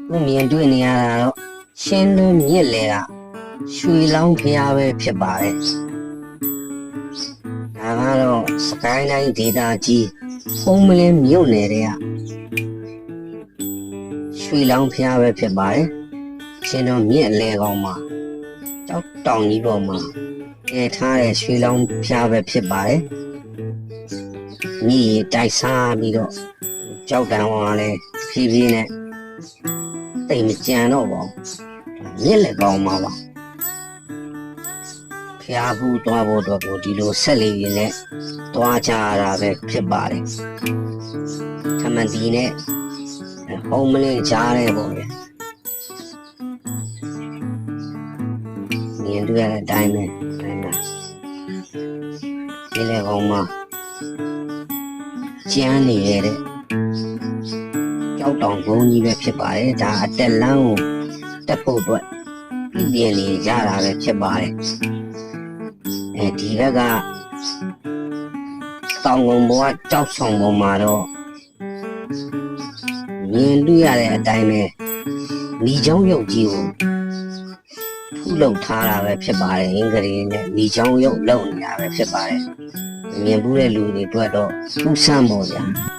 ခုမြင်တွေ့နေရတာတော့ရှင်းလွန်းမြစ်လေကရွှေလောင်းဖျားပဲဖြစ်ပါတယ်ဒါကတော့စကိုင်းတိုင်းဒေသကြီးဟုံးမလင်းမြို့နယ်တွေကရွှေလောင်းဖျားပဲဖြစ်ပါတယ်ရှင်းတော့မြစ်လေကောင်မှာတောက်တောင်ကြီးပေါ်မှာတည်ထားတဲ့ရွှေလောင်းဖျားပဲဖြစ်ပါတယ်မြည်တိုက်စားပြီးတော့ကြောက်တန်ဝါလဲဖြည်းဖြည်းနဲ့တိတ်မကြံတော့ပါဘူးမြစ်လေကောင်မှာပါဖျားဘူးသွားဖို့တော့ဒီလိုဆက်လေးရင်းနဲ့သွားကြရတာပဲဖြစ်ပါတယ်ထမန်တီနဲ့ဟုံးမလင်းကြားရဲပေါ့လေမြင်တွေ့ရတဲ့အတိုင်းပဲဒီလေကောင်မှာကျန်းနေရတဲ့ကြောက်တောင်ဘုံကြီးပဲဖြစ်ပါတယ်ဒါအတက်လန်းကိုတက်ဖို့အတွက်ပြင်နေကြတာပဲဖြစ်ပါတယ်ဒီဘက်ကတောင်ကုန်ဘဝကြောက်ဆောင်ပေါ်မှာတော့မြင်တွေ့ရတဲ့အတိုင်းပဲမိချောင်းရုပ်ကြီးကိုထုလုပ်ထားတာပဲဖြစ်ပါတယ်အင်္ဂလိပ်နဲ့မိချောင်းရုပ်လုပ်နေတာပဲဖြစ်ပါတယ်မြင်ဘူးတဲ့လူတွေအတွက်တော့ထူးဆန်းပေါ်ဗျာ